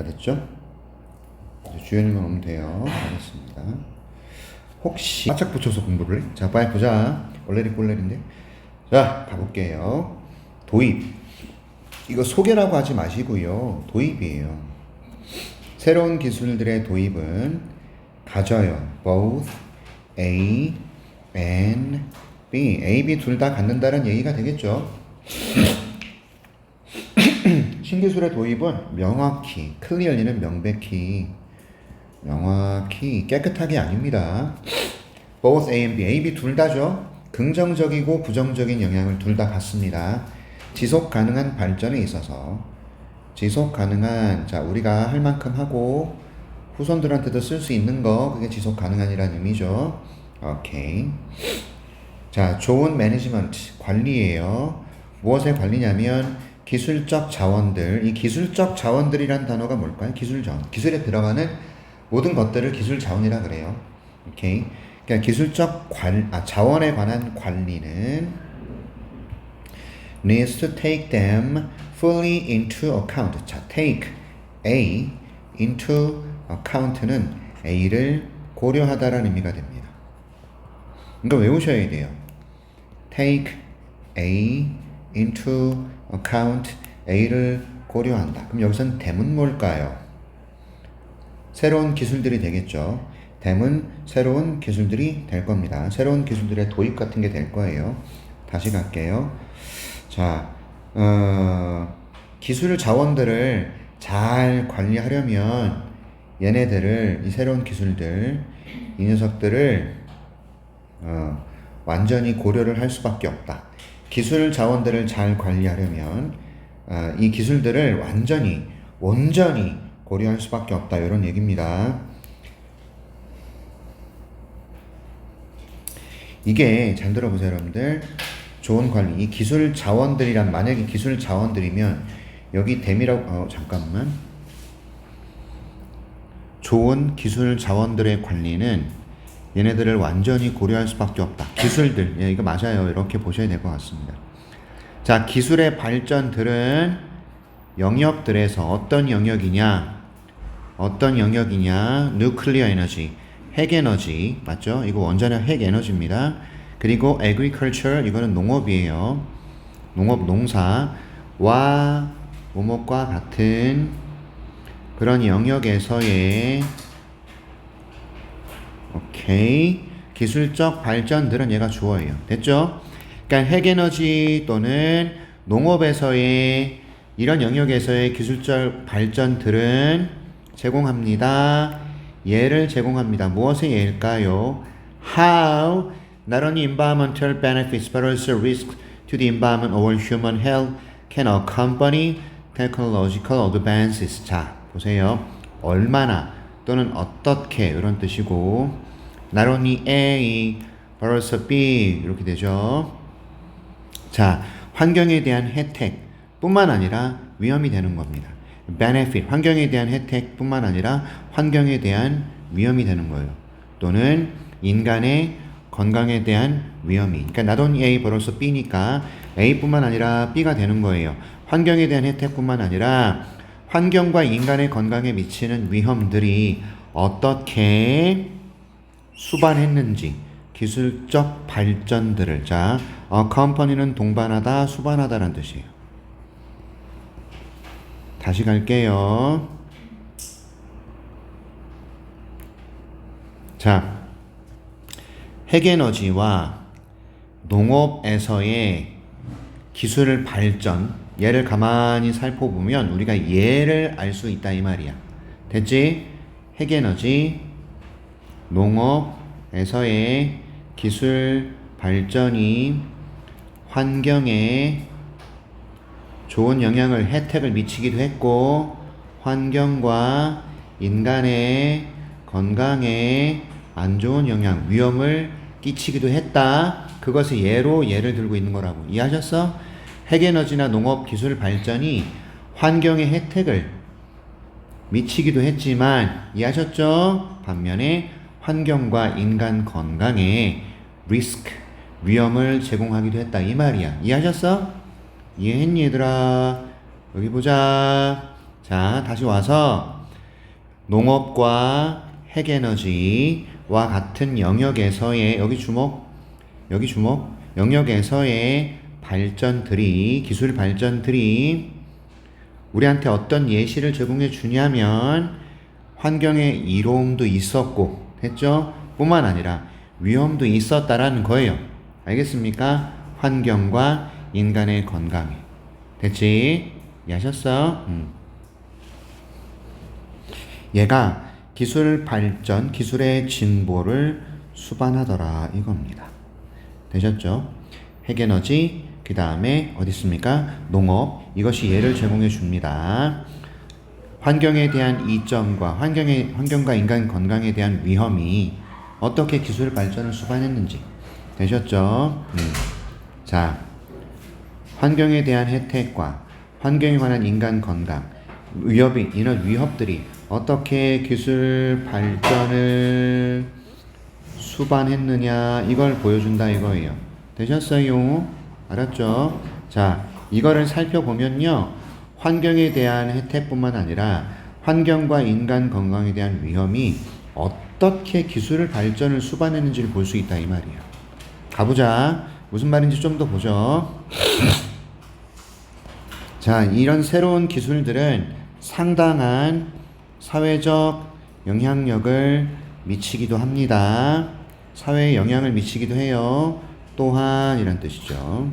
알았죠? 주연이만 오면 돼요. 알겠습니다. 혹시 바짝 붙여서 공부를 해? 자, 빨리 보자. 꼴레리 꼴레리인데. 자, 가볼게요. 도입. 이거 소개라고 하지 마시고요. 도입이에요. 새로운 기술들의 도입은 가져요. both A and B. A, B 둘 다 갖는다는 얘기가 되겠죠. 신기술의 도입은 명확히, clearly는 명백히, 명확히, 깨끗하게 아닙니다. both A and B. A, B 둘 다죠. 긍정적이고 부정적인 영향을 둘 다 갖습니다. 지속 가능한 발전에 있어서 지속 가능한, 자, 우리가 할 만큼 하고 후손들한테도 쓸 수 있는 거, 그게 지속 가능한이라는 의미죠. 오케이. 자, 좋은 매니지먼트, 관리예요. 무엇의 관리냐면 기술적 자원들, 이 기술적 자원들이란 단어가 뭘까요? 기술 자원. 기술에 들어가는 모든 것들을 기술 자원이라 그래요. 오케이. 그러니까 기술적 자원에 관한 관리는 needs to take them fully into account. 자, take A into account는 A를 고려하다라는 의미가 됩니다. 이거 외우셔야 돼요. take A into account, A를 고려한다. 그럼 여기서는 them은 뭘까요? 새로운 기술들이 되겠죠. them은 새로운 기술들이 될 겁니다. 새로운 기술들의 도입 같은 게 될 거예요. 다시 갈게요. 자, 기술 자원들을 잘 관리하려면 얘네들을, 이 새로운 기술들, 이 녀석들을 완전히 고려를 할 수밖에 없다. 기술 자원들을 잘 관리하려면 이 기술들을 온전히 고려할 수밖에 없다. 이런 얘기입니다. 이게 잘 들어보세요, 여러분들. 좋은 관리. 이 기술 자원들이란, 만약에 기술 자원들이면 여기 댐이라고, 잠깐만. 좋은 기술 자원들의 관리는 얘네들을 완전히 고려할 수밖에 없다. 기술들. 예, 이거 맞아요. 이렇게 보셔야 될 것 같습니다. 자, 기술의 발전들은 영역들에서 어떤 영역이냐? 뉴클리어 에너지, 핵 에너지, 맞죠? 이거 원자력 핵 에너지입니다. 그리고 agriculture, 이거는 농업이에요. 농업, 농사와 뭐뭐과 같은 그런 영역에서의 오케이, 기술적 발전들은 얘가 주어예요. 됐죠? 그러니까 핵에너지 또는 농업에서의 이런 영역에서의 기술적 발전들은 제공합니다. 예를 제공합니다. 무엇의 예일까요? How not only environmental benefits but also risks to the environment or human health can accompany technological advances. 자, 보세요. 얼마나 또는 어떻게 이런 뜻이고, not only A but also B 이렇게 되죠. 자, 환경에 대한 혜택 뿐만 아니라 위험이 되는 겁니다. benefit, 환경에 대한 혜택 뿐만 아니라 환경에 대한 위험이 되는 거예요. 또는 인간의 건강에 대한 위험이. 그러니까 not only A but also B니까 A뿐만 아니라 B가 되는 거예요. 환경에 대한 혜택뿐만 아니라 환경과 인간의 건강에 미치는 위험들이 어떻게 수반했는지, 기술적 발전들을. 자, accompany는 동반하다, 수반하다라는 뜻이에요. 다시 갈게요. 자, 핵에너지와 농업에서의 기술 발전, 얘를 가만히 살펴보면 우리가 얘를 알 수 있다 이 말이야. 됐지? 핵에너지, 농업에서의 기술 발전이 환경에 좋은 영향을, 혜택을 미치기도 했고, 환경과 인간의 건강에 안 좋은 영향, 위험을 끼치기도 했다. 그것을 예를 들고 있는 거라고. 이해하셨어? 핵에너지나 농업 기술 발전이 환경의 혜택을 미치기도 했지만, 이해하셨죠? 반면에 환경과 인간 건강에 리스크, 위험을 제공하기도 했다 이 말이야. 이해하셨어? 이해했니 얘들아? 여기 보자. 자, 다시 와서 농업과 핵에너지와 같은 영역에서의 여기 주목, 영역에서의 발전들이 기술 발전들이 우리한테 어떤 예시를 제공해 주냐면 환경에 이로움도 있었고 했죠? 뿐만 아니라 위험도 있었다라는 거예요. 알겠습니까? 환경과 인간의 건강에. 됐지? 이해하셨어? 얘가 기술 발전, 기술의 진보를 수반하더라 이겁니다. 되셨죠? 핵에너지, 그 다음에 어디 있습니까? 농업, 이것이 예를 제공해 줍니다. 환경에 대한 이점과 환경과 인간 건강에 대한 위험이 어떻게 기술 발전을 수반했는지 되셨죠? 자, 환경에 대한 혜택과 환경에 관한 인간 건강, 이런 위협들이 어떻게 기술 발전을 수반했느냐 이걸 보여준다 이거예요. 되셨어요? 알았죠? 자, 이거를 살펴보면요. 환경에 대한 혜택뿐만 아니라 환경과 인간 건강에 대한 위험이 어떻게 기술 발전을 수반했는지를 볼 수 있다 이 말이에요. 가보자. 무슨 말인지 좀 더 보죠. 자, 이런 새로운 기술들은 상당한 사회적 영향력을 미치기도 합니다. 사회에 영향을 미치기도 해요. 또한 이런 뜻이죠.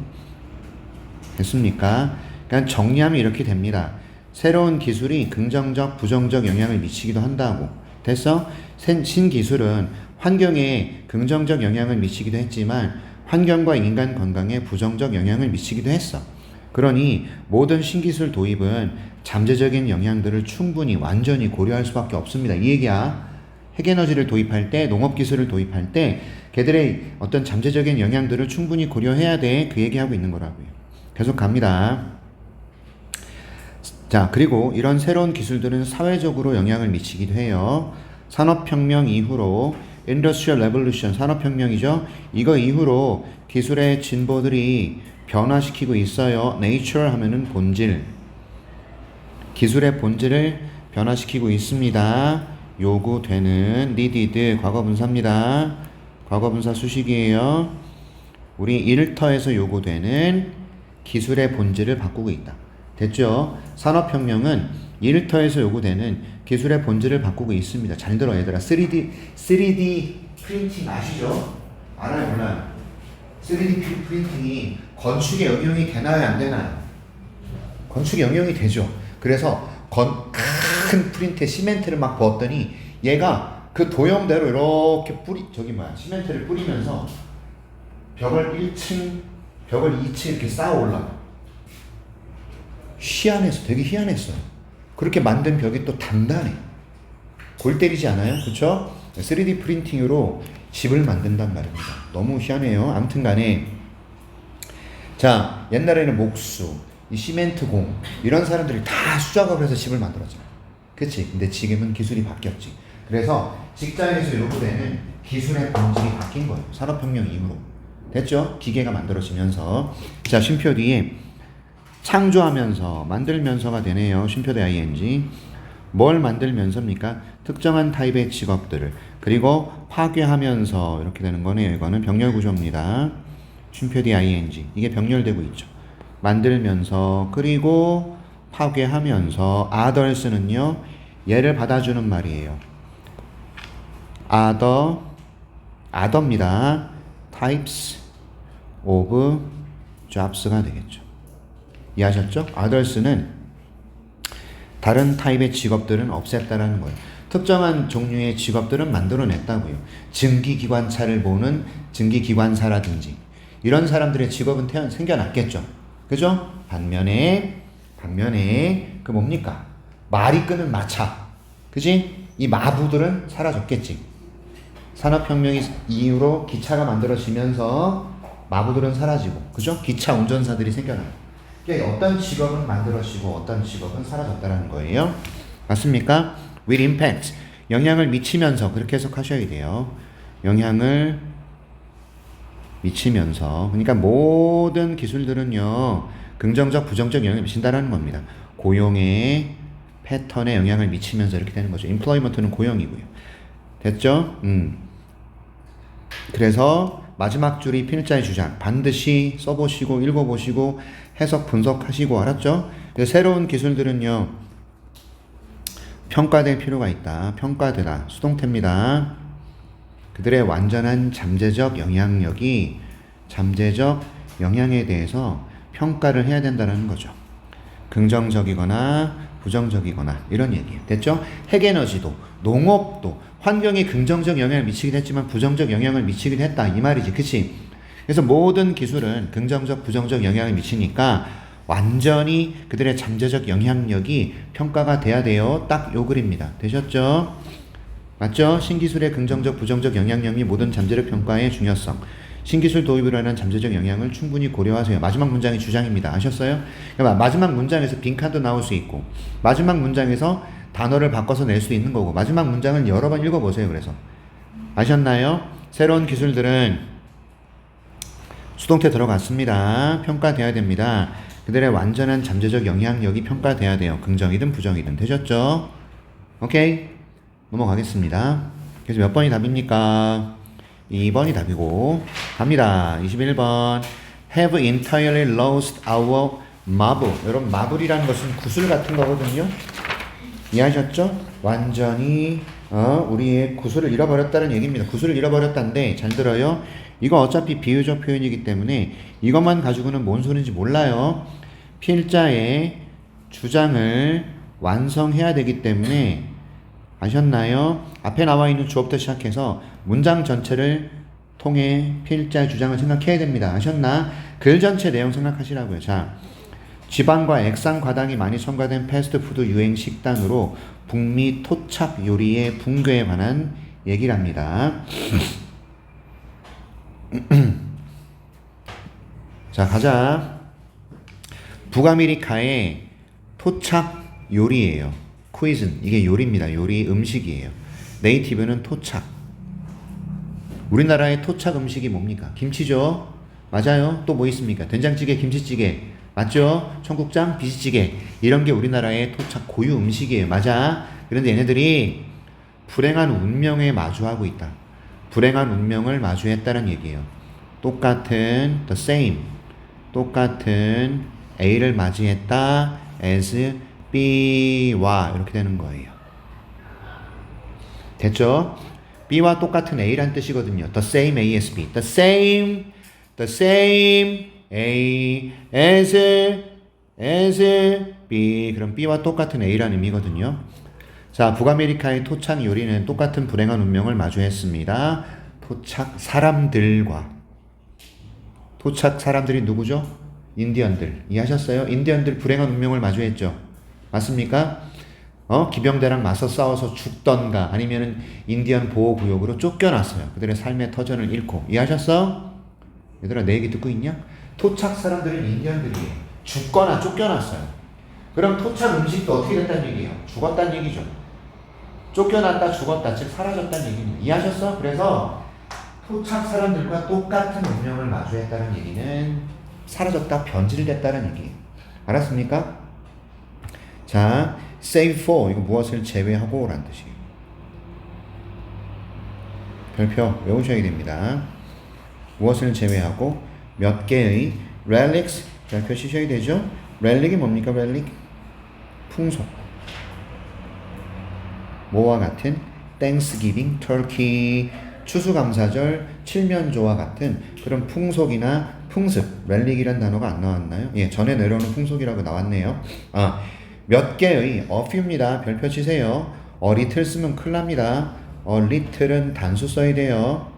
됐습니까? 그러니까 정리하면 이렇게 됩니다. 새로운 기술이 긍정적, 부정적 영향을 미치기도 한다고. 됐어? 신기술은 환경에 긍정적 영향을 미치기도 했지만 환경과 인간 건강에 부정적 영향을 미치기도 했어. 그러니 모든 신기술 도입은 잠재적인 영향들을 충분히 완전히 고려할 수밖에 없습니다. 이 얘기야. 핵에너지를 도입할 때, 농업기술을 도입할 때 걔들의 어떤 잠재적인 영향들을 충분히 고려해야 돼. 그 얘기하고 있는 거라고요. 계속 갑니다. 자, 그리고 이런 새로운 기술들은 사회적으로 영향을 미치기도 해요. 산업혁명 이후로 Industrial Revolution, 산업혁명이죠. 이거 이후로 기술의 진보들이 변화시키고 있어요. Nature 하면은 본질. 기술의 본질을 변화시키고 있습니다. 요구되는 needed 과거분사입니다. 과거분사 수식이에요. 우리 일터에서 요구되는 기술의 본질을 바꾸고 있다. 됐죠? 산업혁명은 일터에서 요구되는 기술의 본질을 바꾸고 있습니다. 잘 들어 얘들아. 3D 프린팅 아시죠? 알아요 몰라요? 3D 프린팅이 건축에 응용이 되나요 안 되나요? 건축에 응용이 되죠. 그래서 큰 프린트에 시멘트를 막 부었더니 얘가 그 도형대로 이렇게 시멘트를 뿌리면서 벽을 1층, 벽을 2층 이렇게 쌓아 올라가. 되게 희한했어요. 그렇게 만든 벽이 또 단단해. 골 때리지 않아요? 그쵸? 3D 프린팅으로 집을 만든단 말입니다. 너무 희한해요. 아무튼 간에. 자, 옛날에는 목수, 이 시멘트공, 이런 사람들이 다 수작업을 해서 집을 만들었잖아요. 그치? 근데 지금은 기술이 바뀌었지. 그래서 직장에서 요구되는 기술의 본질이 바뀐 거예요. 산업혁명 이후로. 됐죠? 기계가 만들어지면서. 자, 쉼표 뒤에 창조하면서, 만들면서가 되네요. 쉼표 대 ing. 뭘 만들면서입니까? 특정한 타입의 직업들을. 그리고 파괴하면서 이렇게 되는 거네요. 이거는 병렬 구조입니다. 쉼표 대 ing. 이게 병렬되고 있죠. 만들면서, 그리고 파괴하면서. others는요, 얘를 받아주는 말이에요. other입니다. types of jobs가 되겠죠. 이해하셨죠? others는 다른 타입의 직업들은 없앴다라는 거예요. 특정한 종류의 직업들은 만들어냈다고요. 증기기관차를 보는 증기기관사라든지 이런 사람들의 직업은 생겨났겠죠. 그죠? 반면에 그 뭡니까? 말이 끄는 마차. 그지? 이 마부들은 사라졌겠지. 산업혁명 이후로 기차가 만들어지면서 마부들은 사라지고, 그죠? 기차 운전사들이 생겨나요. 그러니까 어떤 직업은 만들어지고 어떤 직업은 사라졌다는 거예요. 맞습니까? With impact. 영향을 미치면서, 그렇게 해석하셔야 돼요. 영향을 미치면서. 그러니까 모든 기술들은요, 긍정적, 부정적 영향을 미친다라는 겁니다. 고용에 패턴에 영향을 미치면서 이렇게 되는 거죠. employment는 고용이고요. 됐죠? 그래서 마지막 줄이 필자의 주장 반드시 써보시고 읽어보시고 해석 분석하시고 알았죠? 그래서 새로운 기술들은요 평가될 필요가 있다. 평가되다. 수동태입니다. 그들의 완전한 잠재적 영향력이 잠재적 영향에 대해서 평가를 해야 된다는 거죠. 긍정적이거나 부정적이거나 이런 얘기예요. 됐죠? 핵에너지도 농업도 환경에 긍정적 영향을 미치긴 했지만 부정적 영향을 미치긴 했다 이 말이지. 그치? 그래서 모든 기술은 긍정적 부정적 영향을 미치니까 완전히 그들의 잠재적 영향력이 평가가 돼야 돼요. 딱 요 글입니다. 되셨죠? 맞죠? 신기술의 긍정적 부정적 영향력이 모든 잠재력 평가의 중요성. 신기술 도입으로 인한 잠재적 영향을 충분히 고려하세요. 마지막 문장이 주장입니다. 아셨어요? 그러니까 마지막 문장에서 빈칸도 나올 수 있고 마지막 문장에서 단어를 바꿔서 낼 수 있는 거고 마지막 문장을 여러 번 읽어보세요. 그래서 아셨나요? 새로운 기술들은 수동태 들어갔습니다. 평가돼야 됩니다. 그들의 완전한 잠재적 영향력이 평가돼야 돼요. 긍정이든 부정이든. 되셨죠? 오케이? 넘어가겠습니다. 그래서 몇 번이 답입니까? 2번이 답이고 갑니다. 21번 have entirely lost our marble. 여러분 marable이라는 것은 구슬 같은 거거든요. 이해하셨죠? 완전히 우리의 구슬을 잃어버렸다는 얘기입니다. 구슬을 잃어버렸다는데 잘 들어요. 이거 어차피 비유적 표현이기 때문에 이것만 가지고는 뭔 소리인지 몰라요. 필자의 주장을 완성해야 되기 때문에 아셨나요? 앞에 나와 있는 주어부터 시작해서 문장 전체를 통해 필자의 주장을 생각해야 됩니다. 아셨나? 글 전체 내용 생각하시라고요. 자, 지방과 액상 과당이 많이 첨가된 패스트푸드 유행 식단으로 북미 토착 요리의 붕괴에 관한 얘기를 합니다. 자, 가자. 북아메리카의 토착 요리예요. 쿠이즌. 이게 요리입니다. 요리 음식이에요. 네이티브는 토착. 우리나라의 토착 음식이 뭡니까? 김치죠? 맞아요. 또 뭐 있습니까? 된장찌개, 김치찌개. 맞죠? 청국장, 비지찌개. 이런 게 우리나라의 토착 고유 음식이에요. 맞아. 그런데 얘네들이 불행한 운명에 마주하고 있다. 불행한 운명을 마주했다는 얘기예요. 똑같은 the same. 똑같은 A를 맞이했다. as B와 이렇게 되는 거예요. 됐죠? B와 똑같은 A란 뜻이거든요. The same A as B. The same A as B. 그럼 B와 똑같은 A란 의미거든요. 자, 북아메리카의 토착 요리는 똑같은 불행한 운명을 마주했습니다. 토착 사람들이 누구죠? 인디언들. 이해하셨어요? 인디언들 불행한 운명을 마주했죠. 맞습니까? 기병대랑 맞서 싸워서 죽던가 아니면은 인디언 보호구역으로 쫓겨났어요. 그들의 삶의 터전을 잃고. 이해하셨어? 얘들아 내 얘기 듣고 있냐? 토착 사람들은 인디언들이에요. 죽거나 쫓겨났어요. 그럼 토착 음식도 어떻게 됐다는 얘기예요? 죽었다는 얘기죠. 쫓겨났다 죽었다 즉 사라졌다는 얘기입니다. 이해하셨어? 그래서 토착 사람들과 똑같은 운명을 마주했다는 얘기는 사라졌다 변질됐다는 얘기예요. 알았습니까? 자, save for 이거 무엇을 제외하고 라는 뜻이에요. 별표 외우셔야 됩니다. 무엇을 제외하고 몇 개의 relics 별표 치셔야 되죠. relic이 뭡니까? relic 풍속 뭐와 같은 Thanksgiving turkey 추수감사절 칠면조와 같은 그런 풍속이나 풍습 relic이란 단어가 안 나왔나요? 예, 전에 내려오는 풍속이라고 나왔네요. 몇 개의 a few입니다. 별표 치세요. a little 쓰면 큰일 납니다. a little은 단수 써야 돼요.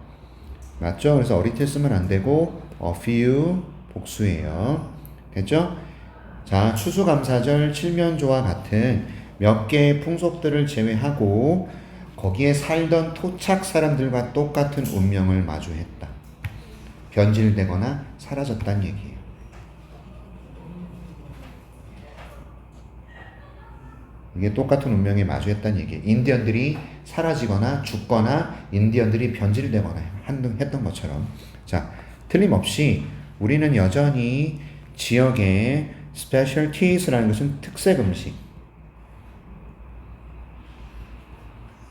맞죠? 그래서 a little 쓰면 안 되고 a few 복수예요. 됐죠? 자, 추수감사절 칠면조와 같은 몇 개의 풍속들을 제외하고 거기에 살던 토착 사람들과 똑같은 운명을 마주했다. 변질되거나 사라졌다는 얘기예요. 이게 똑같은 운명에 마주했다는 얘기예요. 인디언들이 사라지거나 죽거나 인디언들이 변질되거나 했던 것처럼. 자, 틀림없이 우리는 여전히 지역의 specialties라는 것은 특색 음식.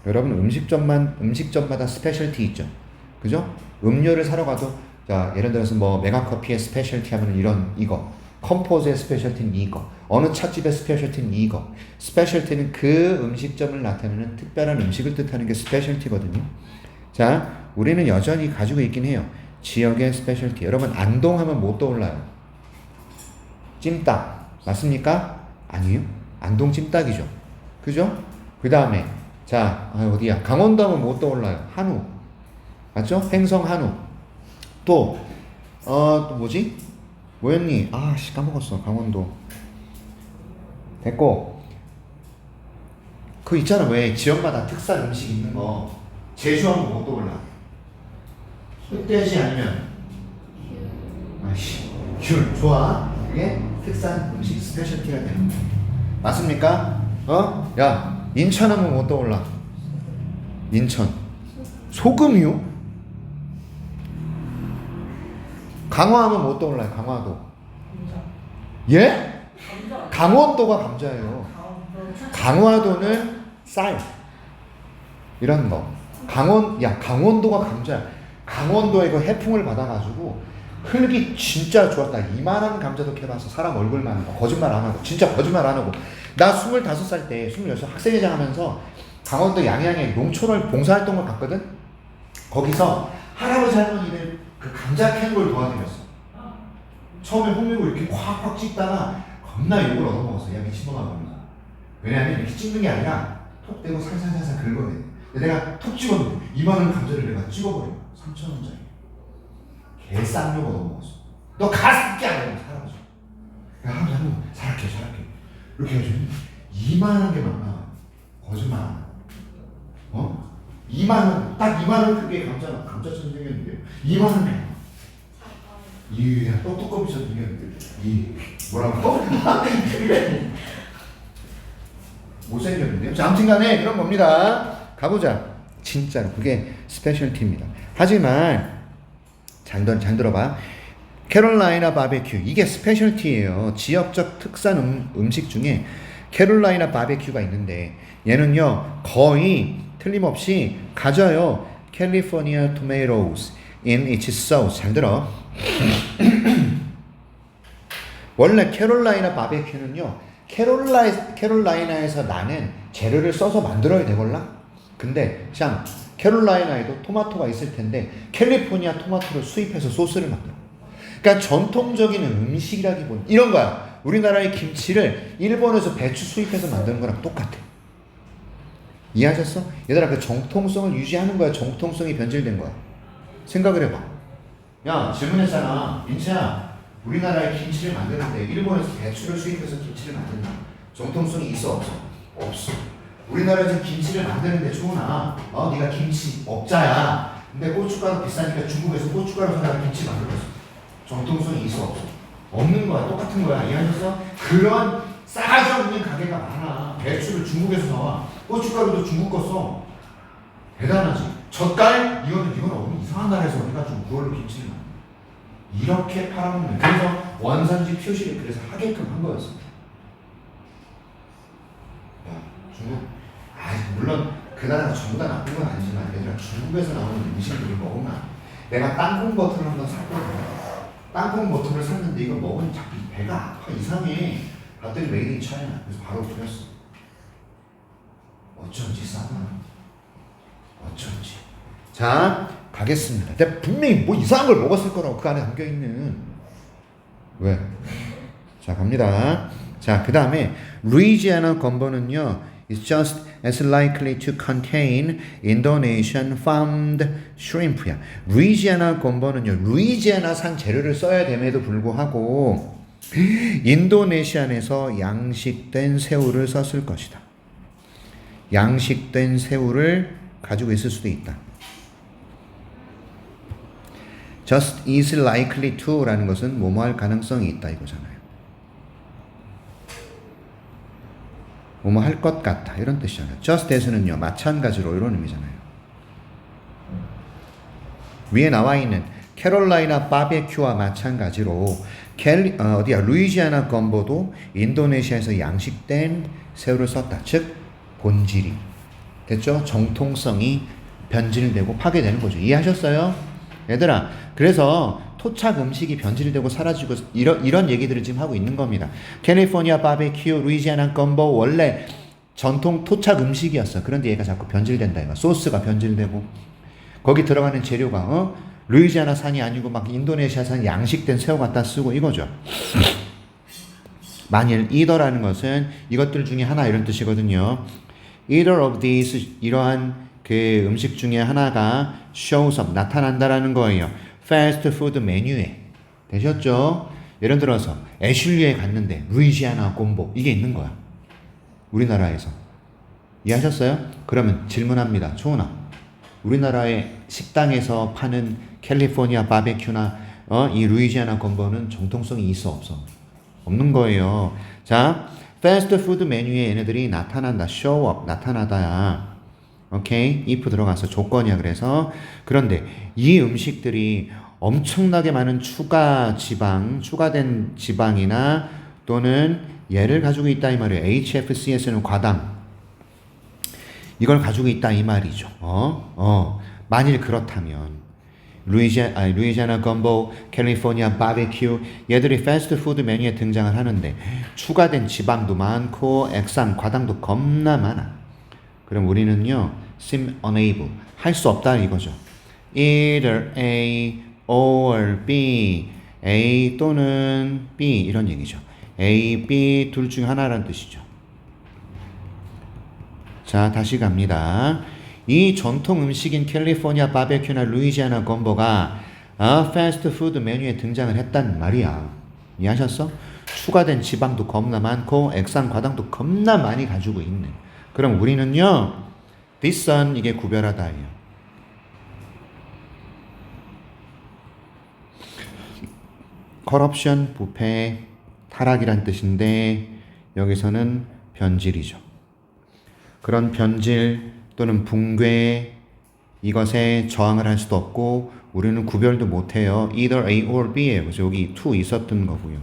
여러분 음식점마다 스페셜티 있죠. 그죠? 음료를 사러 가도 자 예를 들어서 뭐 메가커피의 스페셜티 하면 이거 컴포즈의 스페셜티는 이거 어느 찻집의 스페셜티는 이거 스페셜티는 그 음식점을 나타내는 특별한 음식을 뜻하는 게 스페셜티거든요. 자 우리는 여전히 가지고 있긴 해요. 지역의 스페셜티. 여러분 안동하면 뭐 떠올라요? 찜닭 맞습니까? 아니요. 안동 찜닭이죠. 그죠? 그 다음에 자 어디야? 강원도 하면 뭐 떠올라요? 한우 맞죠? 횡성 한우. 또 뭐지? 뭐였니? 아씨 까먹었어. 강원도. 됐고 그 있잖아. 왜 지역마다 특산 음식 있는 거 제주하면 뭐 떠올라? 흑돼지 아니면 아씨 귤. 좋아. 그게 특산 음식 스페셜티가 되는 거야. 맞습니까? 야 인천하면 뭐 떠올라? 인천 소금이요? 강화하면 뭐 떠올라요? 강화도. 예? 강원도가 감자예요. 강화도는 쌀. 이런 거. 강원도가 감자야. 강원도에 그 해풍을 받아가지고 흙이 진짜 좋았다. 이만한 감자도 캐봐서 사람 얼굴만 하는 거. 거짓말 안 하고. 진짜 거짓말 안 하고. 나 25살 때 26 학생회장 하면서 강원도 양양에 농촌을 봉사활동을 갔거든. 거기서 할아버지 할머니들 그 감자 캐는 걸 도와드렸어. 처음에 홍미로 이렇게 콱콱 찍다가 겁나 욕을 얻어먹었어. 야 미친놈아 겁나. 왜냐하면 이렇게 찍는 게 아니라 톡 대고 살살살살 긁어내. 근데 내가 톡 찍었는데 이만한 감자를 내가 찍어버려. 3,000원짜리. 개쌍욕 얻어먹었어. 너 가습기 안 해. 할아버지. 야 할아버지 살게. 이렇게 해가지고 이만한 게 막 나와. 거짓말 안 하고. 딱 이만한 크기의 감자처럼 생겼는데 이만한 게 이야 떡두꺼비처럼 생겼는데 뭐라고? 못생겼는데요? 자 아무튼간에 그런 겁니다. 가보자. 진짜로 그게 스페셜티입니다. 하지만 잘 들어봐. 캐롤라이나 바베큐 이게 스페셜티예요. 지역적 특산 음식 중에 캐롤라이나 바베큐가 있는데 얘는요 거의 틀림없이 가져요. 캘리포니아 토마토스 in its sauce. 잘 들어. 원래 캐롤라이나 바베큐는요 캐롤라이나에서 나는 재료를 써서 만들어야 되걸라. 근데 참 캐롤라이나에도 토마토가 있을 텐데 캘리포니아 토마토를 수입해서 소스를 만들어. 그러니까 전통적인 음식이라기보다 이런 거야. 우리나라의 김치를 일본에서 배추 수입해서 만드는 거랑 똑같아. 이해하셨어? 얘들아 그 정통성을 유지하는 거야. 정통성이 변질된 거야. 생각을 해봐. 야 질문했잖아. 민채야 우리나라의 김치를 만드는데 일본에서 배추를 수입해서 김치를 만든다. 정통성이 있어 없어? 없어. 우리나라에서 김치를 만드는데 좋으나 네가 김치 업자야. 근데 고춧가루 비싸니까 중국에서 고춧가루 사다가 김치 만들었어. 정통성이 있어 없어? 없는 거야. 똑같은 거야. 이해하셨어? 그런 싸가지 없는 가게가 많아. 배추를 중국에서 사와. 고춧가루도 중국 거 써. 대단하지. 젓갈? 이거는 어느 이상한 나라에서 해가지고 그걸로 김치를 만들어. 이렇게 팔아먹는. 그래서 원산지 표시를 그래서 하게끔 한 거였어. 야, 중국. 물론 그 나라가 전부 다 나쁜 건 아니지만 얘들아 중국에서 나오는 음식들을 먹으면 내가 땅콩 버터를 한번 샀거든. 땅콩 버터를 샀는데 이거 먹으니 자꾸 배가 아파. 이상해. 봤더니 메이드 인 차이나. 그래서 바로 뿌렸어. 어쩐지 싸구나. 어쩐지. 자 가겠습니다. 내가 분명히 뭐 이상한 걸 먹었을 거라고 그 안에 담겨있는. 왜? 자 갑니다. 자 그 다음에 루이지애나 건버는요 is just as likely to contain Indonesian farmed shrimp야. 루이지애나 건버는요 루이지애나산 재료를 써야 됨에도 불구하고 인도네시안에서 양식된 새우를 썼을 것이다. 양식된 새우를 가지고 있을 수도 있다. just is likely to 라는 것은 뭐뭐 할 가능성이 있다 이거잖아요. 뭐뭐 할 것 같다 이런 뜻이잖아요. just as는요 마찬가지로 이런 의미잖아요. 위에 나와 있는 캐롤라이나 바베큐와 마찬가지로 루이지애나 건보도 인도네시아에서 양식된 새우를 썼다. 즉 본질이 됐죠? 정통성이 변질되고 파괴되는 거죠. 이해하셨어요? 얘들아, 그래서 토착 음식이 변질되고 사라지고 이런 얘기들을 지금 하고 있는 겁니다. 캘리포니아 바베큐, 루이지아나 건보 원래 전통 토착 음식이었어. 그런데 얘가 자꾸 변질된다. 이거 소스가 변질되고 거기 들어가는 재료가 루이지아나 산이 아니고 막 인도네시아산 양식된 새우 갖다 쓰고 이거죠. 만일 either라는 것은 이것들 중에 하나 이런 뜻이거든요. Either of these 이러한 그 음식 중에 하나가 shows up 나타난다라는 거예요. fast food 메뉴에 되셨죠? 예를 들어서 애슐리에 갔는데 루이지아나 곰보 이게 있는 거야. 우리나라에서 이해하셨어요? 그러면 질문합니다. 초은아, 우리나라의 식당에서 파는 캘리포니아 바베큐나 이 루이지아나 곰보는 정통성이 있어 없어? 없는 거예요. 자, 패스트푸드 메뉴에 얘네들이 나타난다. show up 나타나다야. 오케이? if 들어가서 조건이야. 그래서 그런데 이 음식들이 엄청나게 많은 추가된 지방이나 또는 얘를 가지고 있다 이 말이에요. HFCS는 과당. 이걸 가지고 있다 이 말이죠. 만일 그렇다면 루이지아나 건보, 캘리포니아 바베큐 얘들이 패스트푸드 메뉴에 등장을 하는데 추가된 지방도 많고 액상, 과당도 겁나 많아. 그럼 우리는요 seem unable 할 수 없다 이거죠. either A or B A 또는 B 이런 얘기죠. A, B 둘 중 하나라는 뜻이죠. 자, 다시 갑니다. 이 전통 음식인 캘리포니아 바베큐나 루이지아나 건보가 패스트푸드 메뉴에 등장을 했단 말이야. 이해하셨어? 추가된 지방도 겁나 많고 액상 과당도 겁나 많이 가지고 있는. 그럼 우리는요 뒷선 이게 구별하다예요. corruption 부패 타락이란 뜻인데 여기서는 변질이죠. 그런 변질 또는 붕괴 이것에 저항을 할 수도 없고 우리는 구별도 못해요. either A or B예요. 그래서 여기 to 있었던 거고요.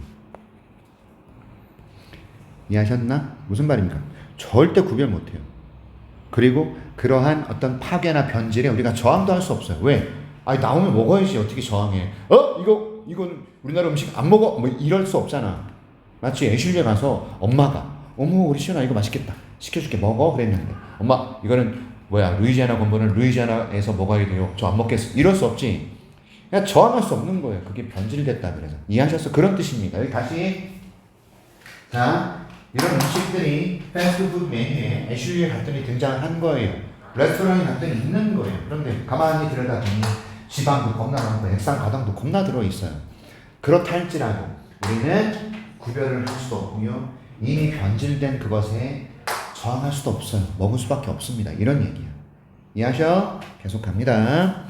이해하셨나? 무슨 말입니까? 절대 구별 못해요. 그리고 그러한 어떤 파괴나 변질에 우리가 저항도 할 수 없어요. 왜? 아니 나오면 먹어야지 어떻게 저항해? 이건 우리나라 음식 안 먹어? 뭐 이럴 수 없잖아. 마치 애슐리에 가서 엄마가 어머 우리 시연아 이거 맛있겠다 시켜줄게 먹어 그랬는데 엄마 이거는 뭐야 루이지아나 건보는 루이지아나에서 먹어야 돼요 저 안 먹겠어 이럴 수 없지. 그냥 저항할 수 없는 거예요. 그게 변질됐다 그래서. 이해하셨어? 그런 뜻입니다. 여기 다시 자 이런 음식들이 패스트푸드 메뉴에 애슐리에 갔더니 등장을 한 거예요. 레스토랑에 갔더니 있는 거예요. 그런데 가만히 들여다보니 지방도 겁나 많고 액상 과당도 겁나 들어있어요. 그렇다 할지라도 우리는 구별을 할 수도 없고요. 이미 변질된 그것에 저항할 수도 없어요. 먹을 수밖에 없습니다. 이런 얘기야. 이해하셔? 계속 갑니다.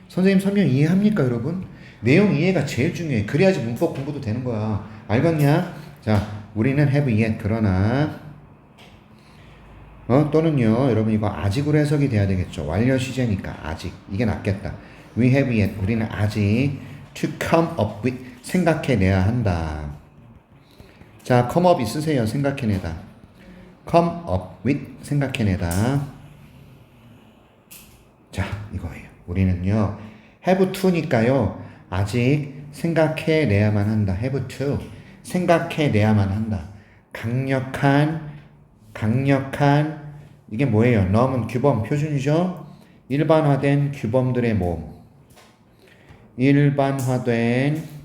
선생님 설명 이해합니까 여러분? 내용 이해가 제일 중요해. 그래야지 문법 공부도 되는 거야. 알겠냐? 자, 우리는 have yet 그러나 또는요 여러분 이거 아직으로 해석이 돼야 되겠죠. 완료 시제니까 아직 이게 낫겠다. We have yet 우리는 아직 to come up with 생각해내야 한다. 자, come up 있으세요. 생각해내다. come up with 생각해내다. 자, 이거예요. 우리는요 have to니까요 아직 생각해내야만 한다. have to 생각해내야만 한다. 강력한 이게 뭐예요? norm은 규범 표준이죠. 일반화된 규범들의 모음. 일반화된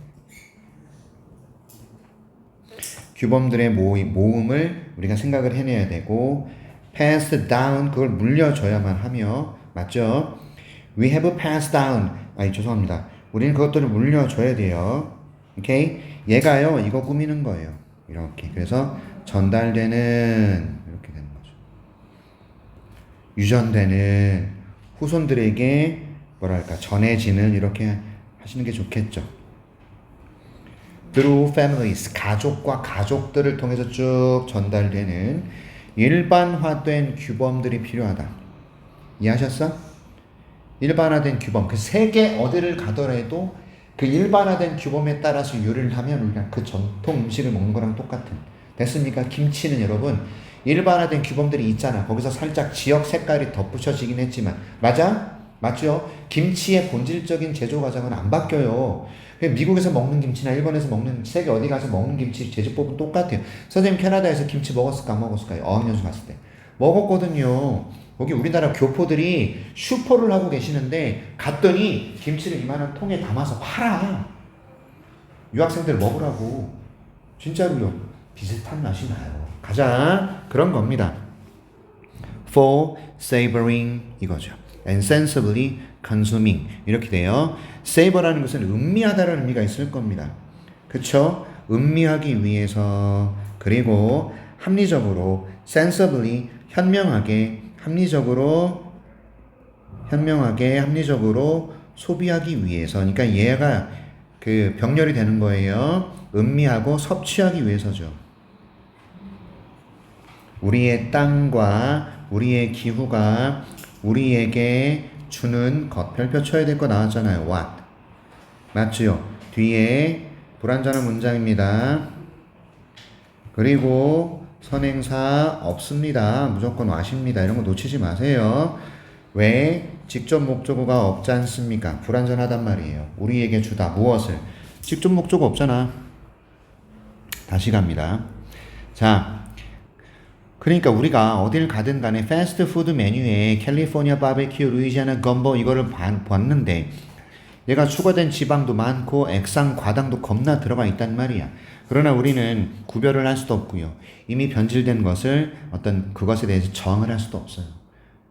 규범들의 모음을 우리가 생각을 해내야 되고 pass down 그걸 물려줘야만 하며 맞죠? We have passed down 죄송합니다. 우리는 그것들을 물려줘야 돼요. 오케이? 얘가요 이거 꾸미는 거예요. 이렇게 그래서 전달되는 이렇게 되는 거죠. 유전되는 후손들에게 뭐랄까 전해지는 이렇게 하시는 게 좋겠죠. through families 가족과 가족들을 통해서 쭉 전달되는 일반화된 규범들이 필요하다. 이해하셨어? 일반화된 규범 그 세계 어디를 가더라도 그 일반화된 규범에 따라서 요리를 하면 우리가 그 전통 음식을 먹는 거랑 똑같은 됐습니까? 김치는 여러분 일반화된 규범들이 있잖아. 거기서 살짝 지역 색깔이 덧붙여지긴 했지만 맞아? 맞죠? 김치의 본질적인 제조 과정은 안 바뀌어요. 미국에서 먹는 김치나 일본에서 먹는 세계 어디 가서 먹는 김치 제조법은 똑같아요. 선생님 캐나다에서 김치 먹었을까 안 먹었을까요? 어학연수 갔을 때 먹었거든요. 거기 우리나라 교포들이 슈퍼를 하고 계시는데 갔더니 김치를 이만한 통에 담아서 팔아. 유학생들 먹으라고. 진짜로요. 비슷한 맛이 나요. 가자. 그런 겁니다. For savoring 이거죠. And sensibly consuming 이렇게 돼요. savor라는 것은 음미하다라는 의미가 있을 겁니다. 그쵸? 음미하기 위해서 그리고 합리적으로 sensibly 현명하게 합리적으로 소비하기 위해서. 그러니까 얘가 그 병렬이 되는 거예요. 음미하고 섭취하기 위해서죠. 우리의 땅과 우리의 기후가 우리에게 주는 것. 별표 쳐야 될 거 나왔잖아요. what. 맞죠? 뒤에 불완전한 문장입니다. 그리고 선행사 없습니다. 무조건 what입니다. 이런 거 놓치지 마세요. 왜? 직접 목적어가 없지 않습니까? 불완전하단 말이에요. 우리에게 주다. 무엇을? 직접 목적어 없잖아. 다시 갑니다. 자, 그러니까 우리가 어딜 가든 간에 패스트푸드 메뉴에 캘리포니아 바베큐, 루이지아나 건보 이거를 봤는데 얘가 추가된 지방도 많고 액상, 과당도 겁나 들어가 있단 말이야. 그러나 우리는 구별을 할 수도 없고요. 이미 변질된 것을 어떤 그것에 대해서 저항을 할 수도 없어요.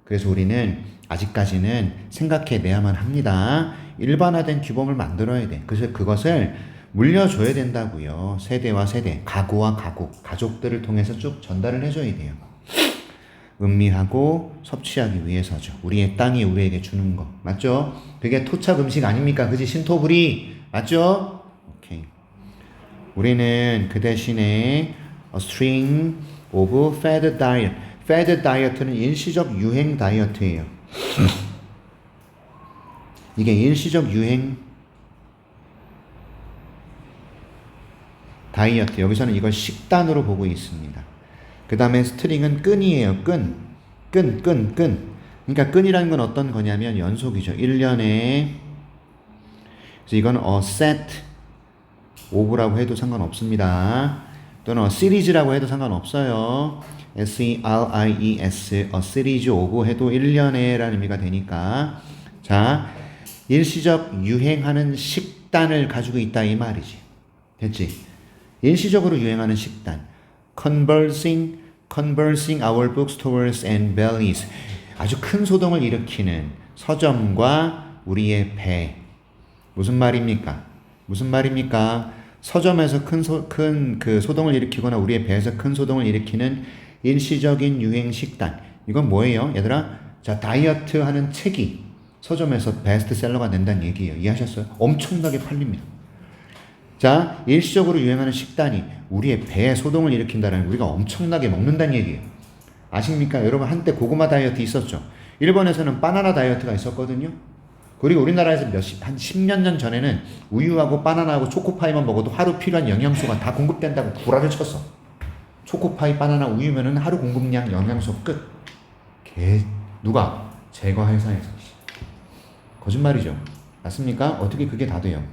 그래서 우리는 아직까지는 생각해내야만 합니다. 일반화된 규범을 만들어야 돼. 그래서 그것을 물려줘야 된다고요. 세대와 세대, 가구와 가구, 가족들을 통해서 쭉 전달을 해줘야 돼요. 음미하고 섭취하기 위해서죠. 우리의 땅이 우리에게 주는 거. 맞죠? 그게 토착 음식 아닙니까? 그지? 신토부리. 맞죠? 오케이. 우리는 그 대신에 a string of fad diet. fad diet는 일시적 유행 다이어트예요. 이게 일시적 유행 다이어트. 여기서는 이걸 식단으로 보고 있습니다. 그 다음에 스트링은 끈이에요. 끈. 그러니까 끈이라는 건 어떤 거냐면 연속이죠. 1년에. 그래서 이건 a set of라고 해도 상관없습니다. 또는 a series라고 해도 상관없어요. S-E-R-I-E-S, a series of 해도 1년에 라는 의미가 되니까. 자, 일시적 유행하는 식단을 가지고 있다 이 말이지. 됐지? 일시적으로 유행하는 식단. conversing our bookstores and bellies. 아주 큰 소동을 일으키는 서점과 우리의 배. 무슨 말입니까? 서점에서 큰 그 소동을 일으키거나 우리의 배에서 큰 소동을 일으키는 일시적인 유행 식단. 이건 뭐예요? 얘들아, 자, 다이어트 하는 책이 서점에서 베스트셀러가 된다는 얘기예요. 이해하셨어요? 엄청나게 팔립니다. 자, 일시적으로 유행하는 식단이 우리의 배에 소동을 일으킨다는, 우리가 엄청나게 먹는다는 얘기예요. 아십니까? 여러분 한때 고구마 다이어트 있었죠. 일본에서는 바나나 다이어트가 있었거든요. 그리고 우리나라에서 한 10년 전 전에는 우유하고 바나나하고 초코파이만 먹어도 하루 필요한 영양소가 다 공급된다고 구라를 쳤어. 초코파이, 바나나, 우유면은 하루 공급량 영양소 끝. 누가? 제과 회사에서. 거짓말이죠. 맞습니까? 어떻게 그게 다 돼요?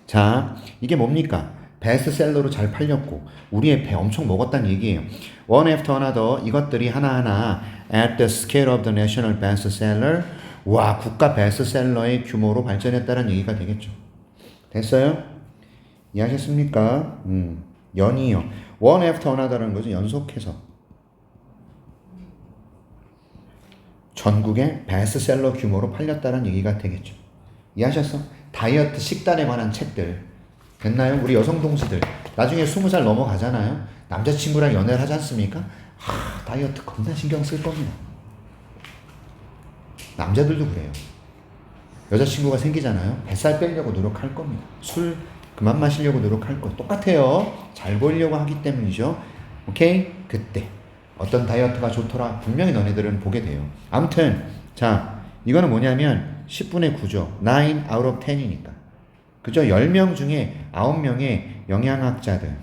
자, 이게 뭡니까? 베스트셀러로 잘 팔렸고 우리의 배 엄청 먹었다는 얘기예요. One after another 이것들이 하나하나 at the scale of the national bestseller, 와, 국가 베스트셀러의 규모로 발전했다는 얘기가 되겠죠. 됐어요? 이해하셨습니까? 연이요. One after another라는 거죠. 연속해서 전국의 베스트셀러 규모로 팔렸다는 얘기가 되겠죠. 이해하셨어? 다이어트 식단에 관한 책들. 됐나요? 우리 여성 동지들 나중에 20살 넘어가잖아요. 남자친구랑 연애를 하지 않습니까? 다이어트 겁나 신경 쓸 겁니다. 남자들도 그래요. 여자친구가 생기잖아요. 뱃살 빼려고 노력할 겁니다. 술 그만 마시려고 노력할 거 똑같아요. 잘 보이려고 하기 때문이죠. 오케이? 그때 어떤 다이어트가 좋더라 분명히 너네들은 보게 돼요. 아무튼 자, 이거는 뭐냐면 10분의 9죠. 9 out of 10이니까. 그죠? 10명 중에 9명의 영양학자들.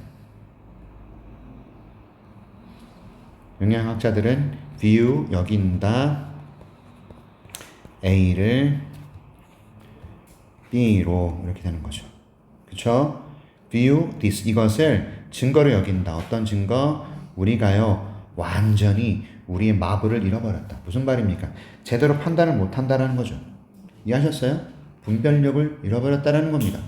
영양학자들은 view 여긴다 A를 B로 이렇게 되는 거죠. 그쵸? view this 이것을 증거로 여긴다. 어떤 증거? 우리가요 완전히 우리의 마블을 잃어버렸다. 무슨 말입니까? 제대로 판단을 못한다는 거죠. 이해하셨어요? 분별력을 잃어버렸다는 겁니다.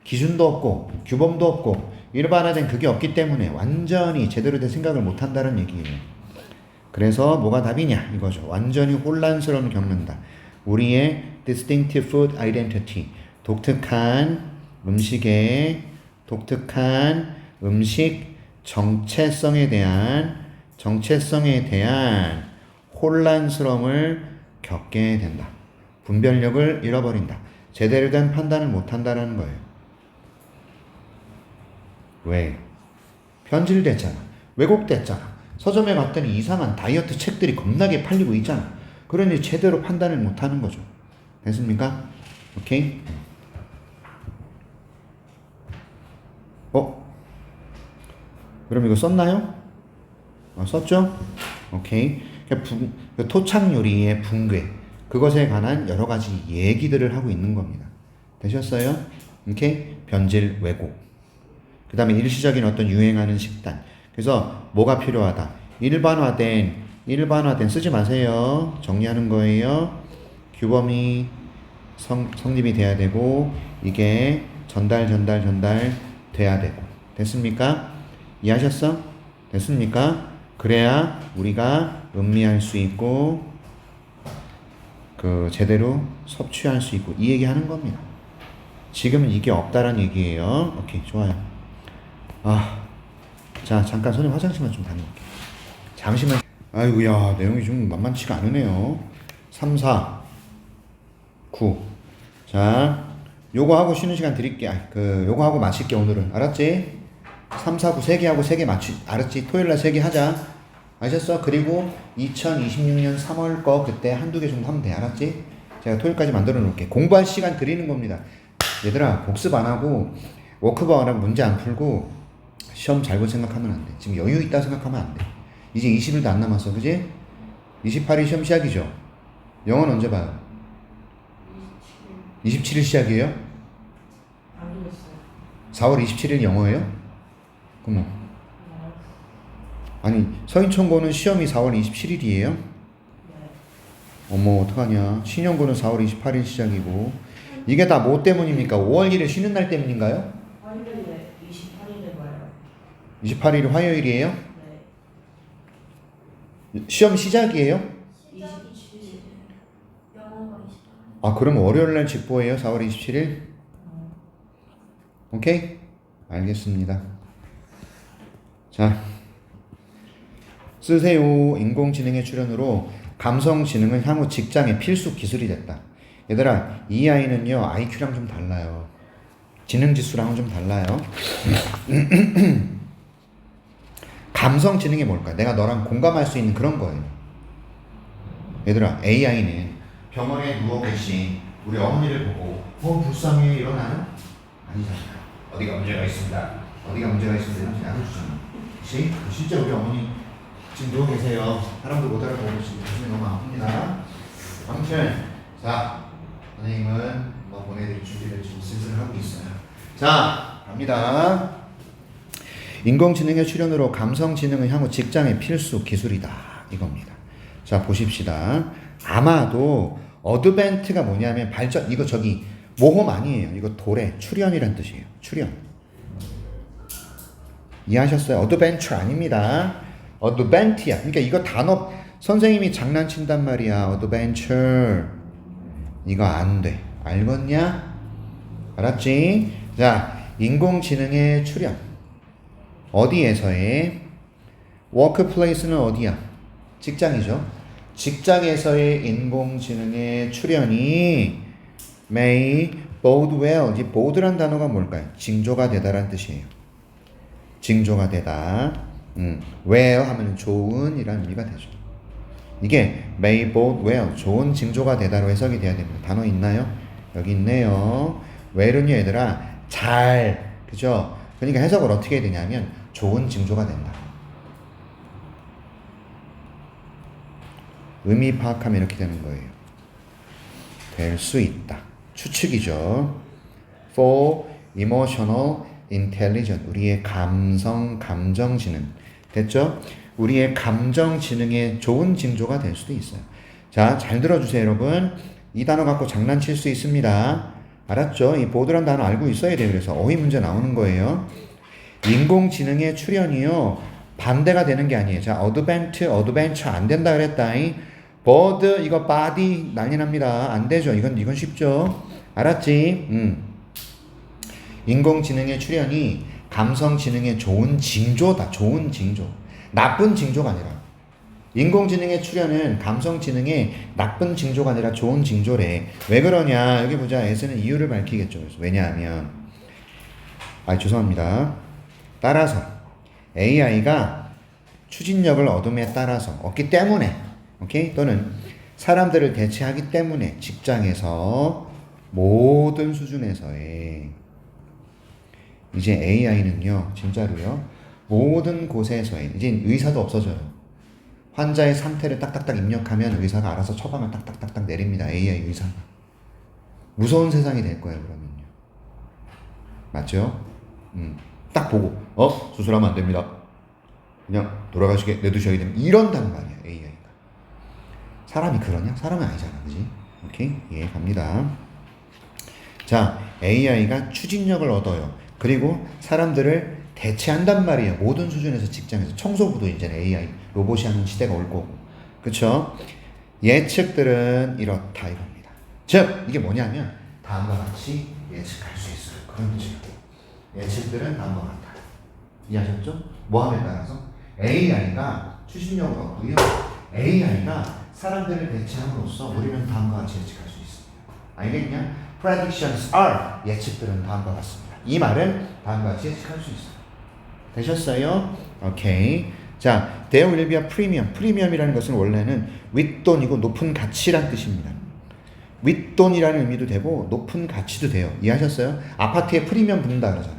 기준도 없고 규범도 없고 일반화된 그게 없기 때문에 완전히 제대로 된 생각을 못한다는 얘기예요. 그래서 뭐가 답이냐 이거죠. 완전히 혼란스러움을 겪는다. 우리의 distinctive food identity 독특한 음식 정체성에 대한 혼란스러움을 겪게 된다. 분별력을 잃어버린다. 제대로 된 판단을 못한다는 거예요. 왜? 변질됐잖아. 왜곡됐잖아. 서점에 갔더니 이상한 다이어트 책들이 겁나게 팔리고 있잖아. 그러니 제대로 판단을 못하는 거죠. 됐습니까? 오케이? 그럼 이거 썼나요? 썼죠? 오케이. 토착 요리의 붕괴. 그것에 관한 여러 가지 얘기들을 하고 있는 겁니다. 되셨어요? 오케이? 변질, 왜곡. 그 다음에 일시적인 어떤 유행하는 식단. 그래서 뭐가 필요하다? 일반화된 쓰지 마세요. 정리하는 거예요. 규범이 성립이 돼야 되고 이게 전달 돼야 되고. 됐습니까? 이해하셨어? 됐습니까? 그래야 우리가 음미할 수 있고 제대로 섭취할 수 있고 이 얘기 하는 겁니다. 지금은 이게 없다라는 얘기예요. 오케이, 좋아요. 자, 잠깐 선생님 화장실만 좀 다녀올게요. 잠시만. 아이고야, 내용이 좀 만만치가 않으네요. 3, 4, 9. 자, 요거 하고 쉬는 시간 드릴게. 요거 하고 마실게, 오늘은. 알았지? 3, 4, 9 3개 하고 3개 알았지? 토요일날 3개 하자. 아셨어? 그리고 2026년 3월 거 그때 한두 개 정도 하면 돼. 알았지? 제가 토요일까지 만들어 놓을게. 공부할 시간 드리는 겁니다. 얘들아, 복습 안 하고 워크북 안 하고 문제 안 풀고 시험 잘못 생각하면 안 돼. 지금 여유 있다 생각하면 안 돼. 이제 20일도 안 남았어. 그지? 28일 시험 시작이죠? 영어는 언제 봐요? 27일 시작이에요? 모르겠어요. 4월 27일 영어예요? 그럼 아니 서인천고는 시험이 4월 27일이에요? 네. 어머 어떡하냐. 신형고는 4월 28일 시작이고 이게 다 뭐 때문입니까? 5월 1일 쉬는 날 때문인가요? 화요일에 28일에 봐요. 28일이 화요일이에요? 네. 시험 시작이에요? 27일. 영어가 28일. 아 그럼 월요일날 직보예요? 4월 27일? 오케이? 알겠습니다. 자 쓰세요. 인공지능의 출현으로 감성지능은 향후 직장의 필수 기술이 됐다. 얘들아 이 아이는요 IQ랑 좀 달라요. 지능지수랑은 좀 달라요. 감성지능이 뭘까? 내가 너랑 공감할 수 있는 그런 거예요. 얘들아 AI는 병원에 누워 계신 우리 어머니를 보고 불쌍해 일어나요? 아니잖아. 어디가 문제가 있습니다. 어디가 문제가 있습니다. 이렇게 알려주잖아. 그치? 실제 우리 어머니 지금 누워 계세요. 사람도 못 알아보고 있어요. 가슴이 너무 아픕니다. 아무튼 자 선생님은 뭐 보내드릴 준비를 지금 슬슬 하고 있어요. 자 갑니다. 인공지능의 출현으로 감성지능은 향후 직장의 필수 기술이다 이겁니다. 자 보십시다. 아마도 어드벤트가 뭐냐면 발전 이거 저기 모험 아니에요. 이거 도래 출현이란 뜻이에요. 출현. 이해하셨어요? 어드벤처 아닙니다. 어드벤트야. 그러니까 이거 단어 선생님이 장난친단 말이야. 어드벤처. 이거 안 돼. 알겠냐? 알았지? 자, 인공지능의 출현. 어디에서의? 워크플레이스는 어디야? 직장이죠. 직장에서의 인공지능의 출현이 may bode well. 이 bode란 단어가 뭘까요? 징조가 되다란 뜻이에요. 징조가 되다. well 하면 좋은 이라는 의미가 되죠. 이게 may bode well. 좋은 징조가 되다로 해석이 돼야 됩니다. 단어 있나요? 여기 있네요. well은요 얘들아 잘. 그죠? 그러니까 해석을 어떻게 해야 되냐면 좋은 징조가 된다. 의미 파악하면 이렇게 되는 거예요. 될 수 있다. 추측이죠. for emotional intelligence. 우리의 감정 지능. 됐죠? 우리의 감정 지능의 좋은 징조가 될 수도 있어요. 자, 잘 들어주세요, 여러분. 이 단어 갖고 장난칠 수 있습니다. 알았죠? 이 보드란 단어 알고 있어야 돼요. 그래서 어휘 문제 나오는 거예요. 인공지능의 출현이요. 반대가 되는 게 아니에요. 자, 어드벤처 안 된다 그랬다. 버드 이거 바디 난리 납니다. 안 되죠. 이건 쉽죠. 알았지? 인공지능의 출현이 감성지능의 좋은 징조다. 좋은 징조. 나쁜 징조가 아니라. 인공지능의 출현은 감성지능의 나쁜 징조가 아니라 좋은 징조래. 왜 그러냐? 여기 보자. S는 이유를 밝히겠죠. 그래서 왜냐하면 죄송합니다. 따라서 AI가 추진력을 얻음에 따라서 얻기 때문에 오케이? 또는 사람들을 대체하기 때문에 직장에서 모든 수준에서의 이제 AI는요 진짜로요 모든 곳에서의 이제 의사도 없어져요. 환자의 상태를 딱딱딱 입력하면 의사가 알아서 처방을 딱딱딱딱 내립니다. AI 의사가. 무서운 세상이 될 거예요 그러면요. 맞죠? 딱 보고 수술하면 안 됩니다. 그냥 돌아가시게 내두셔야 됩니다. 이런단 말이야 AI가. 사람이 그러냐? 사람은 아니잖아, 그지? 오케이? 예, 갑니다. 자, AI가 추진력을 얻어요. 그리고 사람들을 대체한단 말이에요. 모든 수준에서 직장에서 청소부도 이제는 AI 로봇이 하는 시대가 올 거고, 그렇죠? 예측들은 이렇다 이겁니다. 즉 이게 뭐냐면 다음과 같이 예측할 수 있어요. 그런 즉 예측들은 다음과 같다. 이해하셨죠? 뭐함에 따라서 AI가 추진력을 얻고요. AI가 사람들을 대체함으로써 우리는 다음과 같이 예측할 수 있습니다. 알겠냐? Predictions are 예측들은 다음과 같습니다. 이 말은 다음과 같이 예측할 수 있어요. 되셨어요? 오케이. 자, there will be a premium. 프리미엄이라는 것은 원래는 윗돈이고 높은 가치란 뜻입니다. 윗돈이라는 의미도 되고 높은 가치도 돼요. 이해하셨어요? 아파트에 프리미엄 붙는다 그러잖아.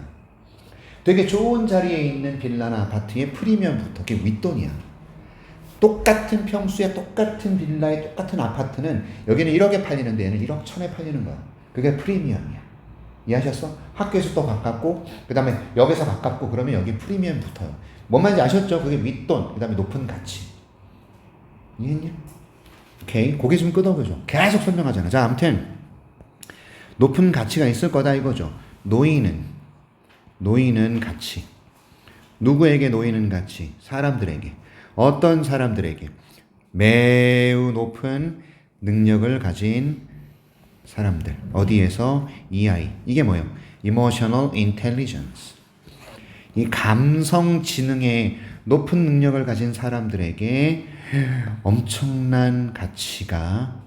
되게 좋은 자리에 있는 빌라나 아파트에 프리미엄 붙어. 그게 윗돈이야. 똑같은 평수에 똑같은 빌라에 똑같은 아파트는 여기는 1억에 팔리는데 얘는 1억 1천에 팔리는 거야. 그게 프리미엄이야. 이해하셨어? 학교에서 또 가깝고 그 다음에 역에서 가깝고 그러면 여기 프리미엄 붙어요. 뭔 말인지 아셨죠? 그게 윗돈 그 다음에 높은 가치. 이해했냐? 오케이. 고개 좀 끄덕여줘. 계속 설명하잖아. 자, 아무튼 높은 가치가 있을 거다 이거죠. 노인은 가치. 누구에게 노인은 가치? 사람들에게. 어떤 사람들에게? 매우 높은 능력을 가진 사람들. 어디에서? EI. 이게 뭐예요? Emotional Intelligence. 이 감성 지능의 높은 능력을 가진 사람들에게 엄청난 가치가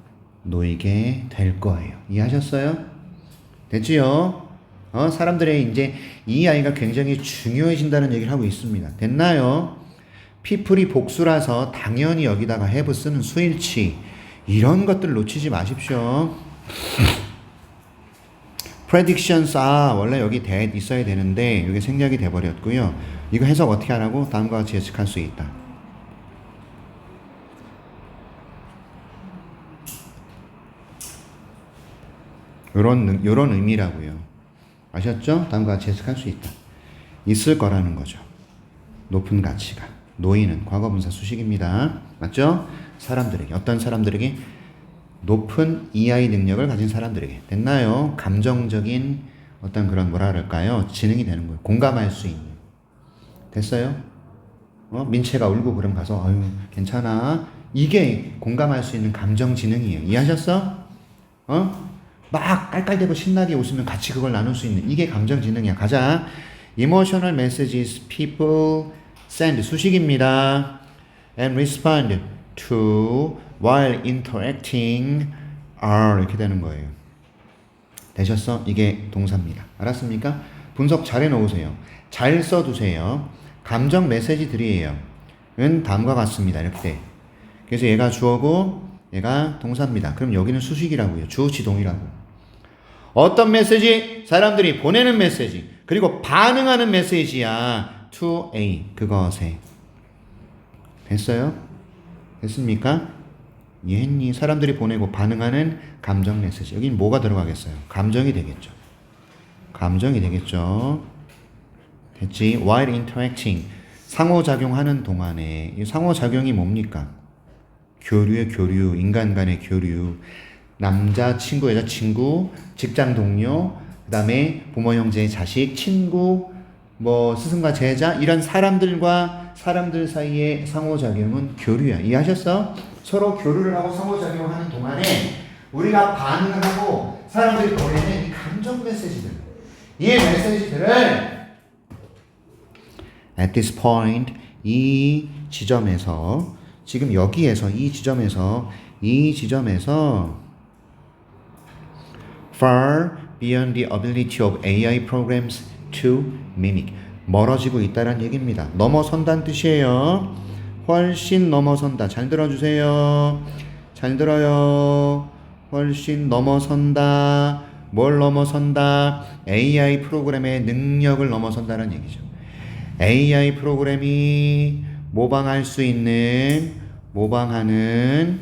놓이게 될 거예요. 이해하셨어요? 됐지요? 사람들의 이제 EI가 굉장히 중요해진다는 얘기를 하고 있습니다. 됐나요? people이 복수라서 당연히 여기다가 have 쓰는 수일치. 이런 것들 놓치지 마십시오. predictions 원래 여기 that 있어야 되는데 이게 생략이 돼버렸고요. 이거 해석 어떻게 하라고? 다음과 같이 예측할 수 있다. 요런 의미라고요. 아셨죠? 다음과 같이 해석할 수 있다. 있을 거라는 거죠. 높은 가치가. 노인은 과거분사 수식입니다. 맞죠? 사람들에게. 어떤 사람들에게? 높은 EI 능력을 가진 사람들에게. 됐나요? 감정적인 어떤 그런 뭐라 그럴까요? 지능이 되는 거예요. 공감할 수 있는. 됐어요? 민채가 울고 그럼 가서 아유 괜찮아. 이게 공감할 수 있는 감정 지능이에요. 이해하셨어? 막 깔깔대고 신나게 웃으면 같이 그걸 나눌 수 있는 이게 감정 지능이야. 가자. Emotional messages people send 수식입니다. And respond to while interacting are 이렇게 되는 거예요. 되셨어? 이게 동사입니다. 알았습니까? 분석 잘 해놓으세요. 잘 써두세요. 감정 메시지들이에요. 은 다음과 같습니다. 이렇게. 그래서 얘가 주어고 얘가 동사입니다. 그럼 여기는 수식이라고요. 주어치동이라고. 어떤 메시지? 사람들이 보내는 메시지. 그리고 반응하는 메시지야. to A. 그것에. 됐어요? 됐습니까? 이해했니? 사람들이 보내고 반응하는 감정 메시지. 여긴 뭐가 들어가겠어요? 감정이 되겠죠. 감정이 되겠죠. 됐지? While interacting. 상호작용하는 동안에. 이 상호작용이 뭡니까? 교류의 교류, 인간 간의 교류. 남자, 친구, 여자, 친구, 직장 동료, 그 다음에 부모, 형제, 자식, 친구, 뭐 스승과 제자 이런 사람들과 사람들 사이의 상호작용은 교류야. 이해하셨어? 서로 교류를 하고 상호작용하는 동안에 우리가 반응을 하고 사람들이 보내는 이 감정 메시지들, 이 메시지들을 at this point, 이 지점에서, 지금 여기에서, 이 지점에서 far beyond the ability of AI programs to mimic. 멀어지고 있다는 얘기입니다. 넘어선다는 뜻이에요. 훨씬 넘어선다. 잘 들어주세요. 잘 들어요. 훨씬 넘어선다. 뭘 넘어선다? AI 프로그램의 능력을 넘어선다는 얘기죠. AI 프로그램이 모방하는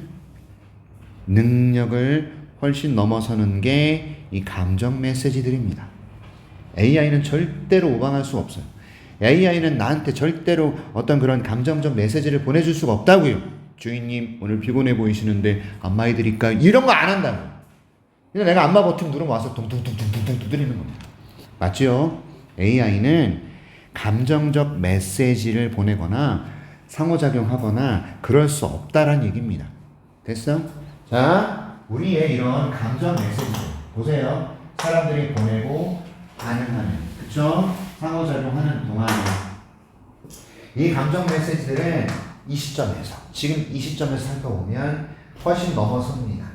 능력을 훨씬 넘어서는 게 이 감정 메시지들입니다. AI는 절대로 모방할 수 없어요. AI는 나한테 절대로 어떤 그런 감정적 메시지를 보내줄 수가 없다고요. 주인님 오늘 피곤해 보이시는데 안마 해드릴까요? 이런 거 안 한다고. 그냥 내가 안마 버튼 누르면 와서 둥둥둥둥둥 두드리는 겁니다. 맞죠? AI는 감정적 메시지를 보내거나 상호작용하거나 그럴 수 없다란 얘기입니다. 됐어? 자, 우리의 이런 감정 메시지들 보세요. 사람들이 보내고 반응하는, 그쵸? 상호작용하는 동안에 이 감정 메시지들은 이 시점에서, 지금 이 시점에서 살펴보면 훨씬 넘어섭니다.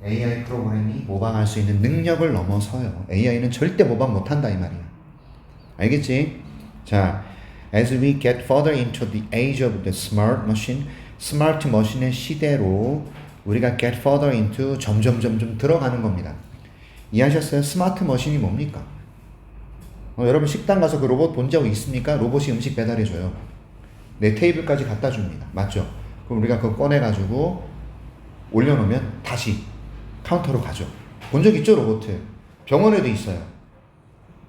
AI 프로그램이 모방할 수 있는 능력을 넘어서요. AI는 절대 모방 못한다 이 말이야. 알겠지? 자, as we get further into the age of the smart machine, 스마트 머신의 시대로 우리가 get further into 점점 들어가는 겁니다. 이해하셨어요? 스마트 머신이 뭡니까? 여러분 식당 가서 그 로봇 본 적 있습니까? 로봇이 음식 배달해줘요. 내 테이블까지 갖다 줍니다. 맞죠? 그럼 우리가 그거 꺼내가지고 올려놓으면 다시 카운터로 가죠. 본 적 있죠, 로봇? 병원에도 있어요.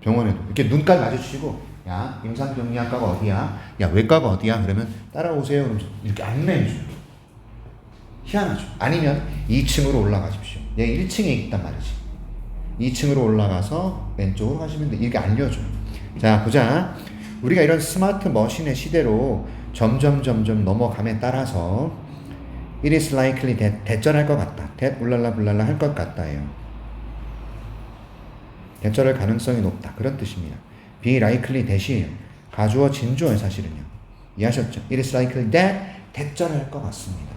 병원에도. 이렇게 눈깔 마주치고, 야, 임상병리학과가 어디야? 야, 외과가 어디야? 그러면 따라오세요. 그러면서 이렇게 안내해줘요. 희한하죠? 아니면 2층으로 올라가십시오. 얘 1층에 있단 말이지. 2층으로 올라가서 왼쪽으로 가시면 돼. 이렇게 알려줘요. 자, 보자. 우리가 이런 스마트 머신의 시대로 점점 넘어감에 따라서 it is likely that 대절할 것 같다. that 울랄라 불랄라 할 것 같다예요. 대절할 가능성이 높다. 그런 뜻입니다. be likely that이에요. 가주어 진주어의 사실은요. 이해하셨죠? it is likely that 대절할 것 같습니다.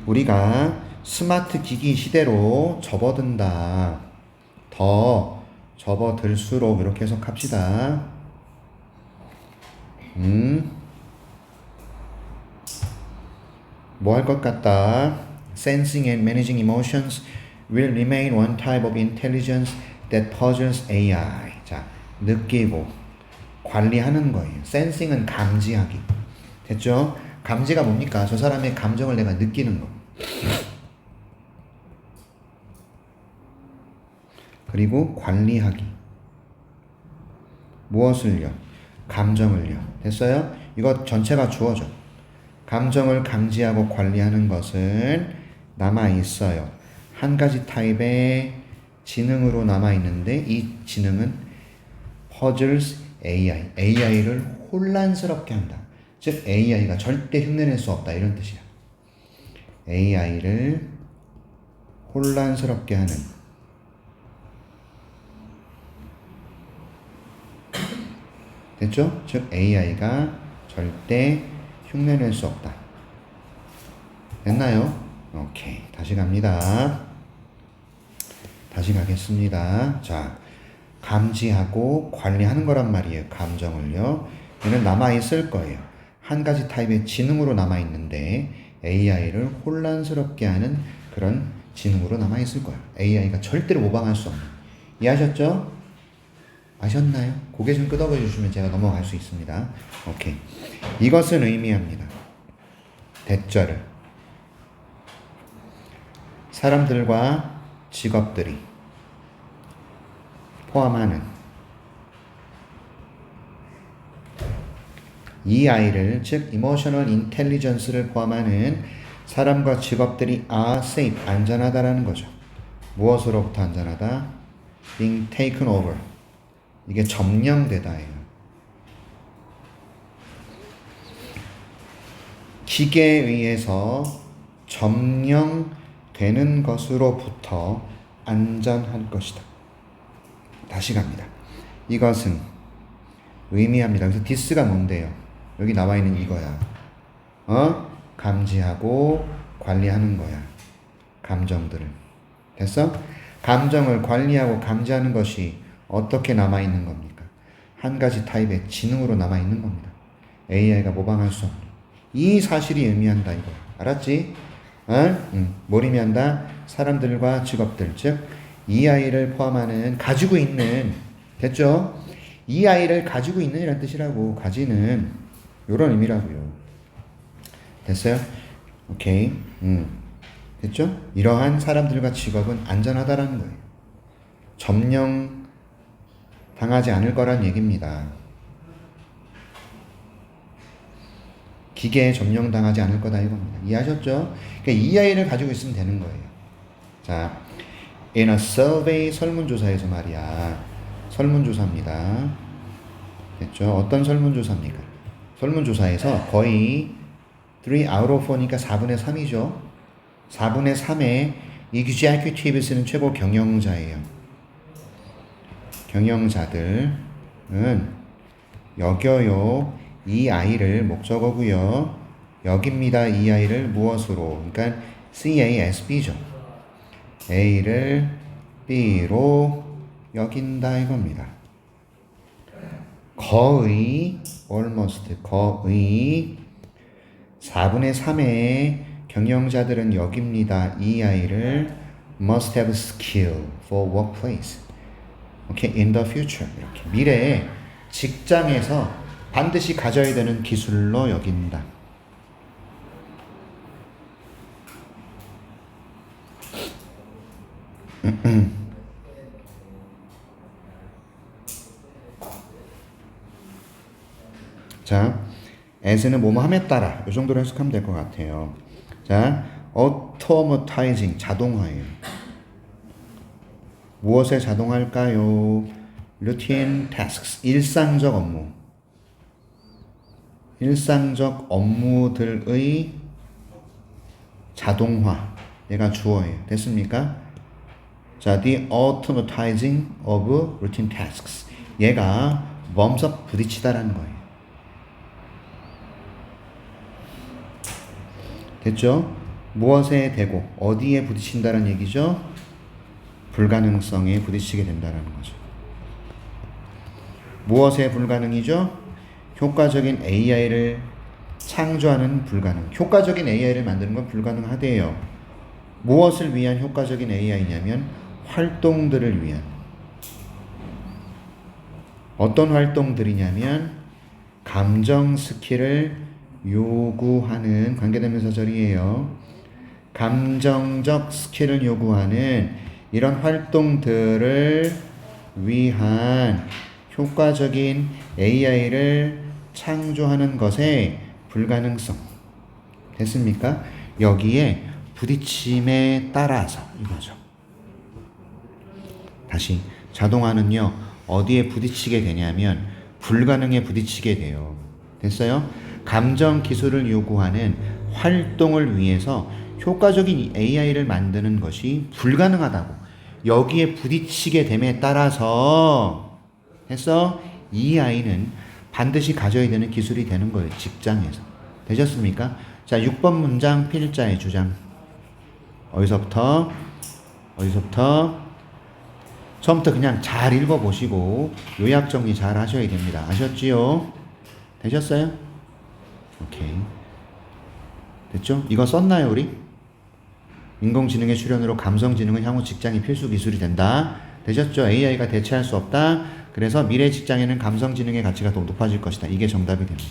우리가 스마트 기기 시대로 접어든다. 더 접어들수록 이렇게 해석합시다. 뭐 할 것 같다? Sensing and managing emotions will remain one type of intelligence that puzzles AI. 자, 느끼고 관리하는 거예요. Sensing은 감지하기. 됐죠? 감지가 뭡니까? 저 사람의 감정을 내가 느끼는 거. 그리고 관리하기. 무엇을요? 감정을요. 됐어요? 이거 전체가 주어져. 감정을 감지하고 관리하는 것은 남아있어요. 한 가지 타입의 지능으로 남아있는데 이 지능은 puzzles AI. AI를 혼란스럽게 한다. 즉 AI가 절대 흉내낼 수 없다. 이런 뜻이야. AI를 혼란스럽게 하는 됐죠? 즉 AI가 절대 흉내낼 수 없다. 됐나요? 오케이. 다시 갑니다. 다시 가겠습니다. 자, 감지하고 관리하는 거란 말이에요. 감정을요. 얘는 남아있을 거예요. 한 가지 타입의 지능으로 남아있는데 AI를 혼란스럽게 하는 그런 지능으로 남아있을 거예요. AI가 절대로 모방할 수 없는. 이해하셨죠? 아셨나요? 고개 좀 끄덕여 주시면 제가 넘어갈 수 있습니다. 오케이. 이것은 의미합니다. 대절을. 사람들과 직업들이 포함하는 EI를, 즉 Emotional Intelligence를 포함하는 사람과 직업들이 are safe, 안전하다라는 거죠. 무엇으로부터 안전하다? being taken over. 이게 점령되다예요. 기계에 의해서 점령되는 것으로부터 안전할 것이다. 다시 갑니다. 이것은 의미합니다. 그래서 this가 뭔데요? 여기 나와 있는 이거야. 감지하고 관리하는 거야. 감정들을. 됐어? 감정을 관리하고 감지하는 것이 어떻게 남아 있는 겁니까? 한 가지 타입의 지능으로 남아 있는 겁니다. AI가 모방할 수 없는. 이 사실이 의미한다 이거. 알았지? 뭘 의미한다? 사람들과 직업들, 즉 EI를 포함하는 가지고 있는, 됐죠? EI를 가지고 있는 이란 뜻이라고. 가지는 이런 의미라고요. 됐어요? 오케이. 됐죠? 이러한 사람들과 직업은 안전하다라는 거예요. 점령 당하지 않을 거란 얘기입니다. 기계에 점령당하지 않을 거다 이겁니다. 이해하셨죠? 그러니까 EI를 가지고 있으면 되는 거예요. 자, in a survey, 설문조사에서 말이야. 설문조사입니다. 됐죠? 어떤 설문조사입니까? 설문조사에서 거의 3 out of 4니까 4분의 3이죠. 4분의 3의 executive스는 최고 경영자예요. 경영자들은 여겨요. 이 아이를 목적어고요. 여깁니다. 이 아이를 무엇으로? 그러니까 CASB죠. A를 B로 여긴다 이겁니다. 거의 almost 거의 4분의 3의 경영자들은 여깁니다. 이 아이를 must have skill for workplace. Okay, in the future. 이렇게 미래에 직장에서 반드시 가져야 되는 기술로 여긴다. 자, as는 뭐뭐함에 따라 이 정도로 해석하면 될 것 같아요. 자, automatizing 자동화예요. 무엇에 자동할까요? routine tasks 일상적 업무. 일상적 업무들의 자동화. 얘가 주어예요. 됐습니까? 자, the automatizing of routine tasks. 얘가 멈서 부딪히다라는 거예요. 됐죠? 무엇에 대고 어디에 부딪힌다는 얘기죠? 불가능성에 부딪히게 된다는 거죠. 무엇에 불가능이죠? 효과적인 AI를 창조하는 불가능. 효과적인 AI를 만드는 건 불가능하대요. 무엇을 위한 효과적인 AI냐면 활동들을 위한. 어떤 활동들이냐면 감정 스킬을 요구하는 관계대명사절이에요. 감정적 스킬을 요구하는 이런 활동들을 위한 효과적인 AI를 창조하는 것의 불가능성. 됐습니까? 여기에 부딪힘에 따라서 이거죠. 다시 자동화는요 어디에 부딪히게 되냐면 불가능에 부딪히게 돼요. 됐어요? 감정 기술을 요구하는 활동을 위해서 효과적인 AI를 만드는 것이 불가능하다고. 여기에 부딪히게 됨에 따라서 했어? 이 아이는 반드시 가져야 되는 기술이 되는 거예요. 직장에서. 되셨습니까? 자, 6번 문장 필자의 주장. 어디서부터? 처음부터 그냥 잘 읽어보시고 요약 정리 잘 하셔야 됩니다. 아셨지요? 되셨어요? 오케이. 됐죠? 이거 썼나요, 우리? 인공지능의 출현으로 감성지능은 향후 직장이 필수 기술이 된다. 되셨죠? AI가 대체할 수 없다. 그래서 미래 직장에는 감성지능의 가치가 더 높아질 것이다. 이게 정답이 됩니다.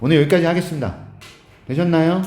오늘 여기까지 하겠습니다. 되셨나요?